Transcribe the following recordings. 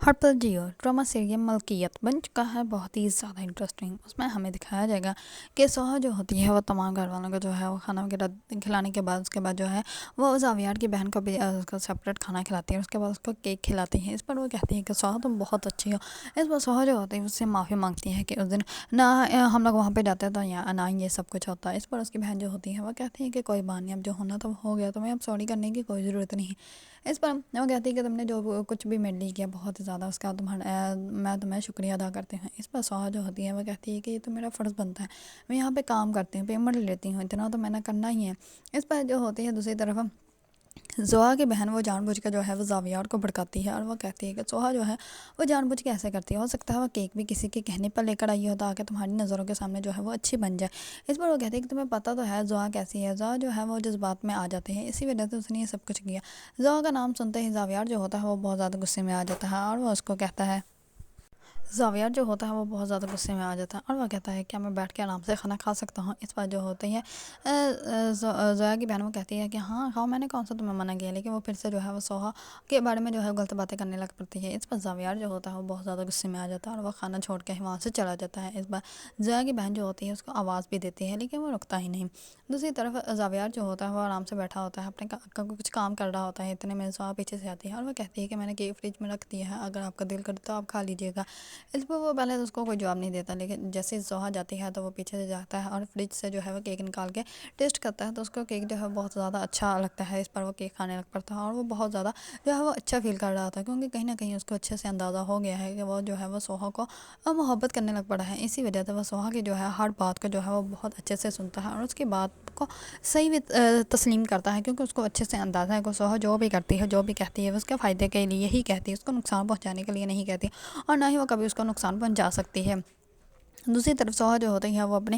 ہرپل Jio drama serial ملکیت بن چکا ہے بہت ہی زیادہ انٹرسٹنگ۔ اس میں ہمیں دکھایا جائے گا کہ سوہا جو ہوتی ہے وہ تمام گھر والوں کو جو ہے وہ کھانا وغیرہ کھلانے کے بعد اس کے بعد جو ہے وہ زاویار کی بہن کو بھی اس کو سپریٹ کھانا کھلاتی ہے، اس کے بعد اس کو کیک کھلاتی ہے۔ اس پر وہ کہتی ہے کہ سوہا تم بہت اچھی ہو۔ اس پر سوہا جو ہوتی ہے اس سے معافی مانگتی ہے کہ اس دن نہ ہم لوگ وہاں پہ جاتے ہیں تو نہ یہ سب کچھ ہوتا ہے۔ اس پر اس کی بہن جو ہوتی ہے وہ کہتی ہے کہ کوئی بات نہیں، اب جو ہونا تو ہو گیا، تمہیں اب سوری کرنے کی کوئی ضرورت نہیں۔ اس پر وہ کہتی ہے کہ تم نے جو کچھ بھی میرے لیے کیا بہت زیادہ، اس کا میں تمہیں شکریہ ادا کرتی ہوں۔ اس پر سوہا جو ہوتی ہے وہ کہتی ہے کہ یہ تو میرا فرض بنتا ہے، میں یہاں پہ کام کرتی ہوں، پیمنٹ لیتی ہوں، اتنا تو میں نے کرنا ہی ہے۔ اس پر جو ہوتی ہے دوسری طرف زوہا کی بہن وہ جان بوجھ کے جو ہے وہ زاویار کو بھڑکاتی ہے اور وہ کہتی ہے کہ سوہا جو ہے وہ جان بوجھ کے ایسے کرتی ہے، ہو سکتا ہے وہ کیک بھی کسی کے کہنے پر لے کر آئی ہو تاکہ تمہاری نظروں کے سامنے جو ہے وہ اچھی بن جائے۔ اس پر وہ کہتی ہے کہ تمہیں پتہ تو ہے زوہا کیسی ہے، زوہا جو ہے وہ جذبات میں آ جاتے ہیں، اسی وجہ سے اس نے یہ سب کچھ کیا۔ زوہا کا نام سنتے ہی زاویار جو ہوتا ہے وہ بہت زیادہ غصے میں آ جاتا ہے اور وہ اس کو کہتا ہے، زاویار جو ہوتا ہے وہ بہت زیادہ غصے میں آ جاتا ہے اور وہ کہتا ہے کیا میں بیٹھ کے آرام سے کھانا کھا سکتا ہوں۔ اس پر جو ہوتی ہے زویا کی بہن وہ کہتی ہے کہ ہاں کھاؤ، میں نے کون سا تمہیں منع کیا، لیکن وہ پھر سے جو ہے وہ سوہا کے بارے میں جو ہے غلط باتیں کرنے لگ پڑتی ہے۔ اس پر زاویار جو ہوتا ہے وہ بہت زیادہ غصے میں آ جاتا ہے اور وہ کھانا چھوڑ کے وہاں سے چلا جاتا ہے۔ اس بار زویا کی بہن جو ہوتی ہے اس کو آواز بھی دیتی ہے لیکن وہ رکتا ہی نہیں۔ دوسری طرف زاویار جو ہوتا ہے وہ آرام سے بیٹھا ہوتا ہے، اپنے کچھ کام کر رہا ہوتا ہے، اتنے میں سوہا پیچھے سے آتی ہے اور وہ کہتی ہے کہ میں نے کیک فریج میں رکھ دیا ہے، اگر آپ کا دل کرے تو آپ کھا لیجیے گا۔ اس پر وہ پہلے تو اس کو کوئی جواب نہیں دیتا، لیکن جیسے سوہا جاتی ہے تو وہ پیچھے سے جاتا ہے اور فریج سے جو ہے وہ کیک نکال کے ٹیسٹ کرتا ہے تو اس کو کیک جو ہے بہت زیادہ اچھا لگتا ہے۔ اس پر وہ کیک کھانے لگ پڑتا ہے اور وہ بہت زیادہ جو ہے وہ اچھا فیل کر رہا تھا، کیونکہ کہیں نہ کہیں اس کو اچھے سے اندازہ ہو گیا ہے کہ وہ جو ہے وہ سوہا کو محبت کرنے لگ پڑا ہے۔ اسی وجہ سے وہ سوہا کی جو ہے ہر بات کو جو ہے وہ بہت اچھے سے سنتا ہے اور اس کی بات کو صحیح بھی تسلیم کرتا ہے، کیونکہ اس کو اچھے سے اندازہ ہے کہ سوہا جو بھی کرتی ہے جو بھی کہتی ہے وہ اس کے فائدے کے لیے ہی کہتی ہے، اس کو نقصان پہنچانے کے لیے نہیں کہتی اور نہ ہی وہ کبھی اس کو نقصان پہنچا سکتی ہے۔ دوسری طرف سوہا جو ہوتی ہے وہ اپنے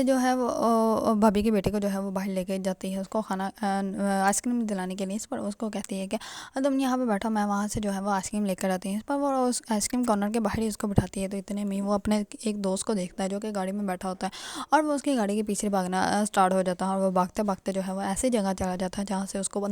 جو ہے وہ بھابھی کے بیٹے کو جو ہے وہ باہر لے کے جاتی ہے اس کو کھانا آئس کریم دلانے کے لیے۔ اس پر اس کو کہتی ہے کہ تم یہاں پہ بیٹھو، میں وہاں سے جو ہے وہ آئس کریم لے کر آتی ہوں۔ اس پر وہ اس آئس کریم کارنر کے باہر ہی اس کو بٹھاتی ہے تو اتنے میں وہ اپنے ایک دوست کو دیکھتا ہے جو کہ گاڑی میں بیٹھا ہوتا ہے اور وہ اس کی گاڑی کے پیچھے بھاگنا اسٹارٹ ہو جاتا ہے اور وہ بھاگتے بھاگتے جو ہے وہ ایسی جگہ چلا جاتا ہے جہاں سے اس کو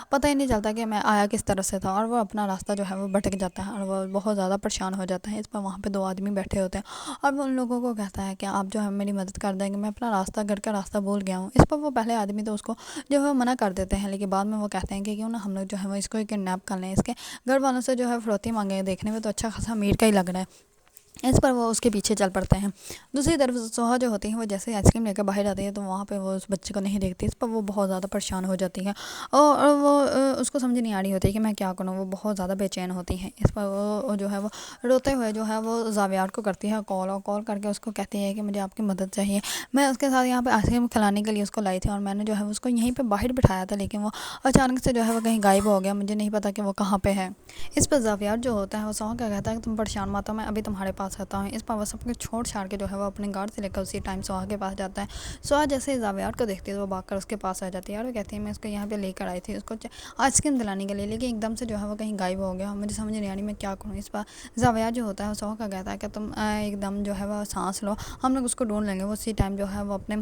پتہ ہی نہیں چلتا کہ میں آیا کس طرف سے تھا اور وہ اپنا راستہ جو ہے وہ بھٹک جاتا ہے اور وہ بہت زیادہ پریشان ہو جاتا ہے۔ اس پر وہاں پہ دو آدمی بیٹھے ہوتے ہیں اور وہ ان لوگوں کو کہتا ہے کہ آپ جو ہے میری مدد کر دیں گے، میں اپنا راستہ گھر کا راستہ بھول گیا ہوں۔ اس پر وہ پہلے آدمی تو اس کو جو ہے منع کر دیتے ہیں، لیکن بعد میں وہ کہتے ہیں کہ کیوں نہ ہم لوگ جو ہے وہ اس کو کڈنیپ کر لیں، اس کے گھر والوں سے جو ہے فروختی مانگیں، دیکھنے میں تو اچھا خاصا امیر کا ہی لگ رہا ہے۔ اس پر وہ اس کے پیچھے چل پڑتے ہیں۔ دوسری طرف سوہا جو ہوتی ہے وہ جیسے آئس کریم لے کر باہر جاتی ہے تو وہاں پہ وہ اس بچے کو نہیں دیکھتی، اس پر وہ بہت زیادہ پریشان ہو جاتی ہے اور وہ اس کو سمجھ نہیں آ رہی ہوتی کہ میں کیا کروں، وہ بہت زیادہ بے چین ہوتی ہیں۔ اس پر وہ جو ہے وہ روتے ہوئے جو ہے وہ زاویار کو کرتی ہے کال، اور کال کر کے اس کو کہتی ہے کہ مجھے آپ کی مدد چاہیے، میں اس کے ساتھ یہاں پہ آئس کریم کھلانے کے لیے اس کو لائی تھی اور میں نے جو ہے اس کو یہیں پہ باہر بٹھایا تھا، لیکن وہ اچانک سے جو ہے وہ کہیں غائب ہو گیا، مجھے نہیں پتا کہ وہ کہاں پہ ہے۔ اس پر زاویار جو ہوتا ہے وہ سوہا کا کہتا ہے کہ تم پریشان مت ہو، میں ابھی تمہارے پاس آتا ہوں۔ اس پر وہ سب کچھ چھوڑ چھاڑ کے جو ہے وہ اپنے گارڈ سے لے کر اسی ٹائم سوہا کے پاس جاتا ہے۔ سوہا جیسے زاویار کو دیکھتی ہے تو وہ بھاگ کر اس کے پاس آ جاتی ہے اور وہ کہتی ہے میں اس کو یہاں پہ لے کر آئی تھی اس کو آئس کریم دلانے کے لیے، لیکن ایک دم سے جو ہے وہ کہیں غائب ہو گیا، مجھے سمجھ نہیں آ رہی میں کیا کروں۔ اس پر زاویار جو ہوتا ہے وہ سوہا کا کہتا ہے کہ تم ایک دم جو ہے وہ سانس لو، ہم لوگ اس کو ڈھونڈ لیں گے۔ وہ اسی ٹائم جو ہے وہ اپنے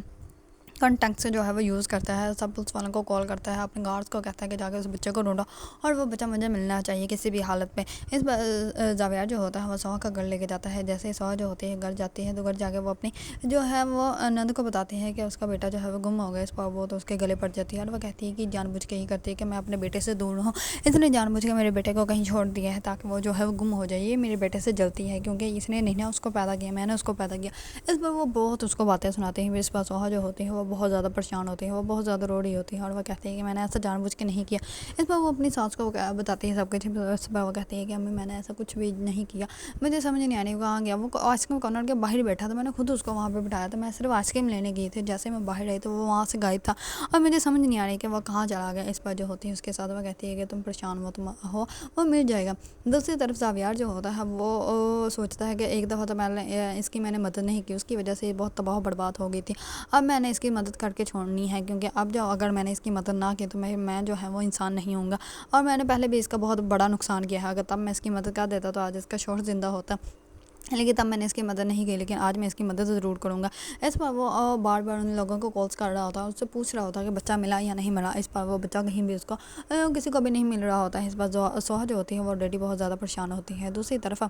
کانٹیکٹ سے جو ہے وہ یوز کرتا ہے، سب پولیس والوں کو کال کرتا ہے، اپنے گارڈس کو کہتا ہے کہ جا کے اس بچے کو ڈھونڈو اور وہ بچہ مجھے ملنا چاہیے کسی بھی حالت میں۔ اس زاویار جو ہوتا ہے وہ سوہا کا گھر لے کے جاتا ہے، جیسے سوہا جو ہوتی ہے گھر جاتی ہے تو گھر جا کے وہ اپنی جو ہے وہ نند کو بتاتی ہے کہ اس کا بیٹا جو ہے وہ گم ہو گیا۔ اس پر وہ تو اس کے گلے پڑ جاتی ہے اور وہ کہتی ہے کہ جان بوجھ کے ہی کرتی ہے کہ میں اپنے بیٹے سے دور ہوں، اس نے جان بوجھ کے میرے بیٹے کو کہیں چھوڑ دیا ہے تاکہ وہ جو ہے وہ گم ہو جائے، یہ میرے بیٹے سے جلتی ہے کیونکہ اس نے نہیں نا اس کو پیدا کیا، میں نے اس کو پیدا کیا۔ اس پر وہ بہت اس کو باتیں سناتے ہیں۔ اس پر سوہا جو ہوتی ہے وہ بہت زیادہ پریشان ہوتی ہے، وہ بہت زیادہ رو رہی ہوتی ہے اور وہ کہتی ہے کہ میں نے ایسا جان بوجھ کے نہیں کیا۔ اس پر وہ اپنی ساس کو بتاتی ہے سب کچھ، اس پر وہ کہتی ہے کہ امی میں نے ایسا کچھ بھی نہیں کیا، مجھے سمجھ نہیں آنے کہاں گیا، وہ آئس کریم کارنر کے باہر بیٹھا تھا، میں نے خود اس کو وہاں پہ بٹھایا تھا، میں صرف آئس کریم لینے گئی تھی، جیسے میں باہر آئی تو وہ وہاں سے غائب تھا اور مجھے سمجھ نہیں آ رہی کہ وہ کہاں چلا گیا۔ اس پر جو ہوتی ہے اس کے ساتھ وہ کہتی ہے کہ تم پریشان مت ہو، وہ مل جائے گا۔ دوسری طرف زاویار جو ہوتا ہے وہ سوچتا ہے کہ ایک دفعہ تو میں نے اس کی مدد نہیں کی، اس کی وجہ سے یہ بہت تباہ و برباد ہو گئی تھی، اب میں نے اس کی مدد کر کے چھوڑنی ہے، کیونکہ اب جو اگر میں نے اس کی مدد نہ کی تو میں جو ہے وہ انسان نہیں ہوں گا اور میں نے پہلے بھی اس کا بہت بڑا نقصان کیا ہے، اگر تب میں اس کی مدد کر دیتا تو آج اس کا شوہر زندہ ہوتا۔ لیکن تب میں نے اس کی مدد نہیں کی، لیکن آج میں اس کی مدد ضرور کروں گا۔ اس پر وہ بار بار ان لوگوں کو کالس کر رہا ہوتا ہے، اس سے پوچھ رہا ہوتا ہے کہ بچہ ملا یا نہیں ملا۔ اس پر وہ بچہ کہیں بھی اس کو کسی کو بھی نہیں مل رہا ہوتا ہے۔ اس پر سوہا جو ہوتی ہے وہ آلریڈی بہت زیادہ پریشان ہوتی ہے۔ دوسری طرف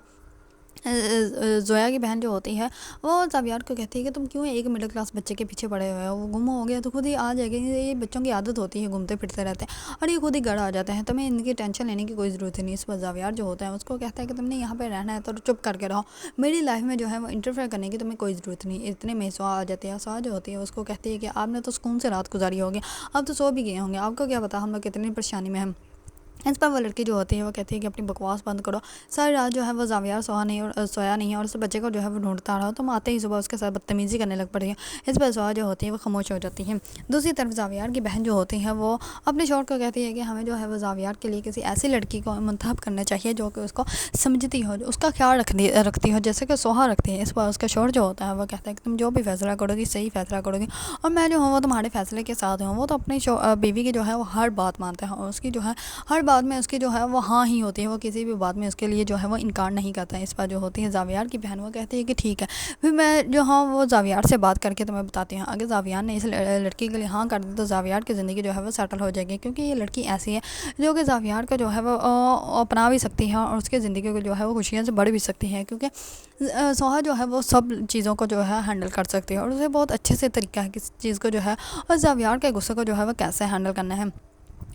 زویا کی بہن جو ہوتی ہے وہ زاویار کو کہتی ہے کہ تم کیوں ایک مڈل کلاس بچے کے پیچھے پڑے ہوئے ہو، وہ گم ہو گیا تو خود ہی آ جائے گا۔ یہ بچوں کی عادت ہوتی ہے، گھومتے پھرتے رہتے ہیں اور یہ خود ہی گھر آ جاتے ہیں، تمہیں ان کی ٹینشن لینے کی کوئی ضرورت نہیں۔ اس پر زاویار جو ہوتا ہے اس کو کہتا ہے کہ تم نے یہاں پہ رہنا ہے تو چپ کر کے رہو، میری لائف میں جو ہے وہ انٹرفیئر کرنے کی تمہیں کوئی ضرورت نہیں۔ اتنے میں سوہا آ جاتی ہے۔ سوہا جو ہوتی ہے اس کو کہتی ہے کہ آپ نے تو سکون سے رات گزاری ہوگی، آپ تو سو بھی گئے ہوں گے، آپ کو کیا پتا ہم لوگ کتنی پریشانی میں ہیں۔ اس پر وہ لڑکی جو ہوتی ہے وہ کہتی ہے کہ اپنی بکواس بند کرو۔ ساری رات جو ہے وہ زاویار سویا نہیں ہے اور اس بچے کو جو ہے وہ ڈھونڈتا رہا، تم آتے ہی صبح اس کے ساتھ بدتمیزی کرنے لگ پڑی ہے۔ اس پر سویا جو ہوتی ہے وہ خاموش ہو جاتی ہے۔ دوسری طرف زاویار کی بہن جو ہوتی ہے وہ اپنے شوہر کو کہتی ہے کہ ہمیں جو ہے وہ زاویار کے لیے کسی ایسی لڑکی کو منتخب کرنا چاہیے جو کہ اس کو سمجھتی ہو، اس کا خیال رکھتی ہو جیسے کہ سوہا رکھتی ہے۔ اس پر اس کا شوہر جو ہوتا ہے وہ کہتا ہے کہ تم جو بھی فیصلہ کرو گی صحیح فیصلہ کرو گی اور میں جو ہوں وہ تمہارے فیصلے کے ساتھ ہوں۔ وہ تو اپنی بیوی کی جو ہے وہ ہر بات مانتا ہے اور اس کی جو ہے ہر بات میں اس کی جو ہے وہ ہاں ہی ہوتی ہے، وہ کسی بھی بات میں اس کے لیے جو ہے وہ انکار نہیں کرتا ہے۔ اس پر جو ہوتی ہے زاویار کی بہن وہ کہتی ہے کہ ٹھیک ہے، پھر میں جو ہاں وہ زاویار سے بات کر کے تمہیں بتاتی ہوں۔ اگر زاویار نے اس لڑکی کے لیے ہاں کر دی تو زاویار کی زندگی جو ہے وہ سیٹل ہو جائے گی، کیونکہ یہ لڑکی ایسی ہے جو کہ زاویار کا جو ہے وہ اپنا بھی سکتی ہے اور اس کی زندگی کو جو ہے وہ خوشیاں سے بڑھ بھی سکتی ہے، کیونکہ سوہا جو ہے وہ سب چیزوں کو جو ہے ہینڈل کر سکتی ہے اور اسے بہت اچھے سے طریقہ ہے کسی چیز کو جو ہے اور زاویار کے غصے کو جو ہے وہ کیسے ہینڈل کرنا ہے۔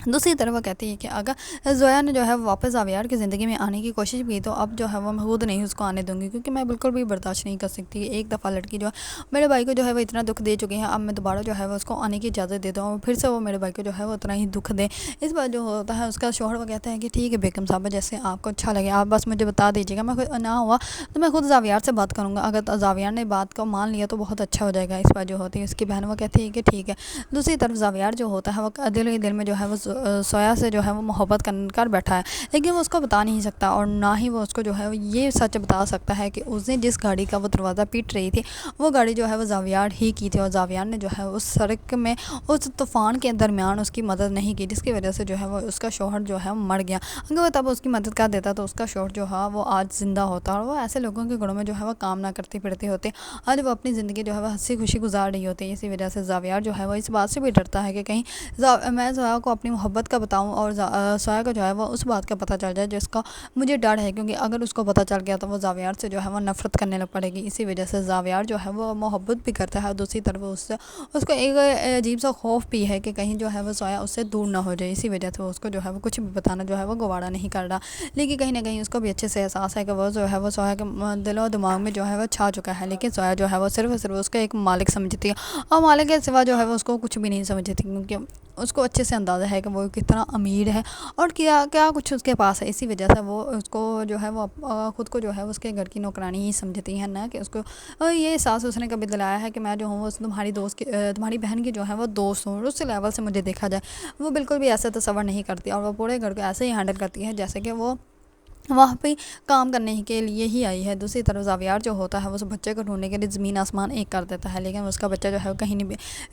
دوسری طرف وہ کہتی ہے کہ اگر زویا نے جو ہے واپس زاویار کی زندگی میں آنے کی کوشش کی تو اب جو ہے وہ میں خود نہیں اس کو آنے دوں گی، کیونکہ میں بالکل بھی برداشت نہیں کر سکتی۔ ایک دفعہ لڑکی جو ہے میرے بھائی کو جو ہے وہ اتنا دکھ دے چکی ہے، اب میں دوبارہ جو ہے وہ اس کو آنے کی اجازت دیتا ہوں اور پھر سے وہ میرے بھائی کو جو ہے وہ اتنا ہی دکھ دے۔ اس بار جو ہوتا ہے اس کا شوہر وہ کہتا ہے کہ ٹھیک ہے بیگم صاحبہ، جیسے آپ کو اچھا لگے آپ بس مجھے بتا دیجیے گا، میں نہ ہوا تو میں خود زاویار سے بات کروں گا، اگر زاویار نے بات کو مان لیا تو بہت اچھا ہو جائے گا۔ اس بار جو ہوتی ہے اس کی بہن وہ کہتی ہے کہ ٹھیک ہے۔ دوسری طرف زاویار جو ہوتا ہے وہ دل ہی دل میں جو ہے وہ سویا سے جو ہے وہ محبت کر بیٹھا ہے، لیکن وہ اس کو بتا نہیں سکتا اور نہ ہی وہ اس کو جو ہے یہ سچ بتا سکتا ہے کہ اس نے جس گاڑی کا وہ دروازہ پیٹ رہی تھی وہ گاڑی جو ہے وہ زاویار ہی کی تھی اور زاویار نے جو ہے اس سڑک میں اس طوفان کے درمیان اس کی مدد نہیں کی، جس کی وجہ سے جو ہے وہ اس کا شوہر جو ہے مر گیا۔ اگر وہ تب اس کی مدد کر دیتا تو اس کا شوہر جو ہے وہ آج زندہ ہوتا اور وہ ایسے لوگوں کے گھروں میں جو ہے وہ کام نہ کرتی پھرتی ہوتے، آج وہ اپنی زندگی جو ہے وہ ہنسی خوشی گزار رہی ہوتی ہے۔ اسی وجہ سے زاویار جو ہے وہ اس بات سے بھی ڈرتا ہے کہ کہیں میں زویا کو اپنی محبت کا بتاؤں اور سویا کو جو ہے وہ اس بات کا پتہ چل جائے جس کا مجھے ڈر ہے، کیونکہ اگر اس کو پتہ چل گیا تو وہ زاویار سے جو ہے وہ نفرت کرنے لگ پڑے گی۔ اسی وجہ سے زاویار جو ہے وہ محبت بھی کرتا ہے اور دوسری طرف اس کو ایک عجیب سا خوف بھی ہے کہ کہیں جو ہے وہ سویا اس سے دور نہ ہو جائے۔ اسی وجہ سے اس کو جو ہے وہ کچھ بھی بتانا جو ہے وہ گوارا نہیں کر رہا، لیکن کہیں نہ کہیں اس کو بھی اچھے سے احساس ہے کہ وہ جو ہے وہ سویا کے دل و دماغ میں جو ہے وہ چھا چکا ہے، لیکن سویا جو ہے وہ صرف اس کو ایک مالک سمجھتی ہے اور مالک کے سوا جو ہے وہ اس کو کچھ بھی نہیں سمجھتی، کیونکہ اس کو اچھے سے اندازہ ہے کہ وہ کتنا امیر ہے اور کیا کچھ اس کے پاس ہے۔ اسی وجہ سے وہ اس کو جو ہے وہ خود کو جو ہے اس کے گھر کی نوکرانی ہی سمجھتی ہے، نہ کہ اس کو یہ احساس اس نے کبھی دلایا ہے کہ میں جو ہوں وہ تمہاری بہن کی جو ہے وہ دوست ہوں، اس لیول سے مجھے دیکھا جائے۔ وہ بالکل بھی ایسا تصور نہیں کرتی اور وہ پورے گھر کو ایسے ہی ہینڈل کرتی ہے جیسے کہ وہ وہاں پہ کام کرنے کے لیے ہی آئی ہے۔ دوسری طرف زاویار جو ہوتا ہے وہ اس بچے کو ڈھونڈنے کے لیے زمین آسمان ایک کر دیتا ہے، لیکن اس کا بچہ جو ہے وہ کہیں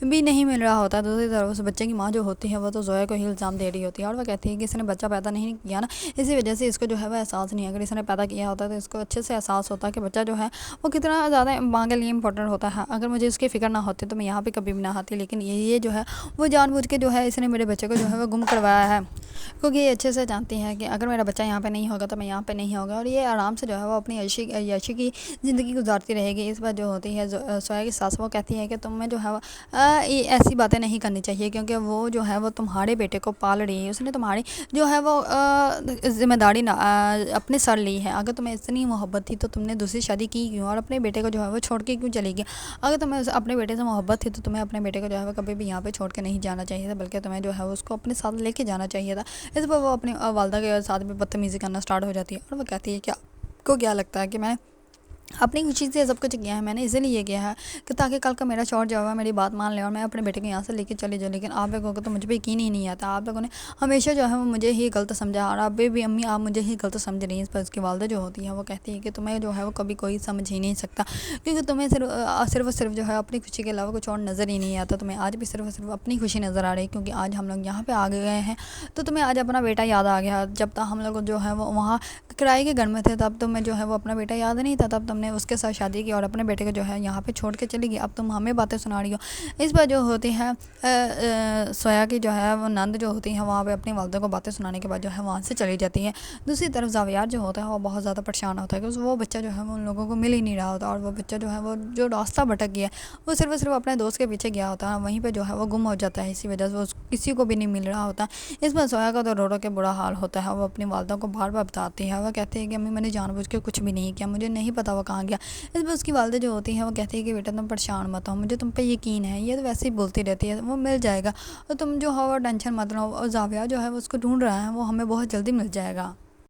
بھی نہیں مل رہا ہوتا ہے۔ دوسری طرف اس بچے کی ماں جو ہوتی ہے وہ تو زویا کو ہی الزام دے رہی ہوتی ہے اور وہ کہتی ہے کہ اس نے بچہ پیدا نہیں کیا نا، اسی وجہ سے اس کو جو ہے وہ احساس نہیں ہے، اگر اس نے پیدا کیا ہوتا تو اس کو اچھے سے احساس ہوتا کہ بچہ جو ہے وہ کتنا زیادہ ماں کے لیے امپورٹنٹ ہوتا ہے۔ اگر مجھے اس کی فکر نہ ہوتی تو میں یہاں پہ کبھی بھی نہ آتی، لیکن یہ جو ہے وہ جان بوجھ کے جو ہے اس نے میرے بچے کو جو ہے وہ گم کروایا ہے، کیونکہ یہ اچھے سے جانتی ہے کہ اگر میرا بچہ یہاں پہ نہیں ہوگا تو میں یہاں پہ نہیں ہوگا اور یہ آرام سے جو ہے وہ اپنی عیاشی کی زندگی گزارتی رہے گی۔ اس بار جو ہوتی ہے سویا کی ساس وہ کہتی ہے کہ تمہیں جو ہے ایسی باتیں نہیں کرنی چاہیے، کیونکہ وہ جو ہے وہ تمہارے بیٹے کو پال رہی ہے، اس نے تمہاری جو ہے وہ ذمہ داری اپنے سر لی ہے۔ اگر تمہیں اتنی محبت تھی تو تم نے دوسری شادی کی کیوں اور اپنے بیٹے کو جو ہے وہ چھوڑ کے کیوں چلی گئی؟ اگر تمہیں اپنے بیٹے سے محبت تھی تو تمہیں اپنے بیٹے کو جو ہے وہ کبھی بھی یہاں پہ چھوڑ کے نہیں جانا چاہیے تھا، بلکہ تمہیں جو ہے اس کو اپنے ساتھ لے کے جانا چاہیے تھا۔ اس پر وہ اپنی والدہ کے ساتھ بھی بدتمیزی کرنا سٹارٹ ہو جاتی ہے اور وہ کہتی ہے کہ آپ کو کیا لگتا ہے کہ میں اپنی خوشی سے سب کچھ کیا ہے، میں نے اسی لیے کیا ہے کہ تاکہ کل کا میرا شوہر جو ہے میری بات مان لے اور میں اپنے بیٹے کو یہاں سے لے کے چلی جاؤں، لیکن آپ لوگوں کو تو مجھ پہ یقین ہی نہیں آتا، آپ لوگوں نے ہمیشہ جو ہے وہ مجھے ہی غلط سمجھا اور ابھی بھی امی آپ مجھے ہی غلط سمجھ رہی ہیں۔ اس پر اس کی والدہ جو ہوتی ہے وہ کہتی ہے کہ تمہیں جو ہے وہ کبھی کوئی سمجھ ہی نہیں سکتا، کیونکہ تمہیں صرف جو ہے اپنی خوشی کے علاوہ کچھ اور نظر ہی نہیں آتا، تمہیں آج بھی صرف اپنی خوشی نظر آ رہی ہے، کیونکہ آج ہم لوگ یہاں پہ آ گئے ہیں تو تمہیں آج اپنا بیٹا یاد آ گیا۔ جب تک ہم لوگ جو ہے وہ وہاں کرائے کے گھر میں تھے تب تمہیں جو ہے وہ اپنا بیٹا یاد نہیں تھا، تب تم نے اس کے ساتھ شادی کی اور اپنے بیٹے کو جو ہے یہاں پہ چھوڑ کے چلی گئی، اب تم ہمیں باتیں سنا رہی ہو۔ اس پر جو ہوتی ہے سویا کی جو ہے وہ نند جو ہوتی ہے وہاں پہ اپنی والدہ کو باتیں سنانے کے بعد جو ہے وہاں سے چلی جاتی ہے۔ دوسری طرف زاویار جو ہوتا ہے وہ بہت زیادہ پریشان ہوتا ہے کہ وہ بچہ جو ہے وہ ان لوگوں کو مل ہی نہیں رہا ہوتا، اور وہ بچہ جو ہے وہ جو راستہ بھٹک گیا وہ صرف اپنے دوست کے پیچھے گیا ہوتا ہے، وہیں پہ جو ہے وہ گم ہو جاتا ہے، اسی وجہ سے وہ کسی کو بھی نہیں مل رہا ہوتا۔ اس میں سویا کا تو رو رو کے برا حال ہوتا ہے، وہ اپنی والدہ کو بار بار بتاتی ہے، وہ کہتی ہے کہ امی میں نے جان بوجھ کے کچھ بھی نہیں کیا، مجھے نہیں پتا وہ کہاں گیا۔ اس میں اس کی والدہ جو ہوتی ہے وہ کہتی ہے کہ بیٹا تم پریشان مت ہو، مجھے تم پہ یقین ہے، یہ تو ویسے ہی بولتی رہتی ہے، وہ مل جائے گا، اور تم جو ہو ٹینشن مت لو، اور زاویہ جو ہے وہ اس کو ڈھونڈ رہا ہے، وہ ہمیں بہت جلدی مل جائے گا۔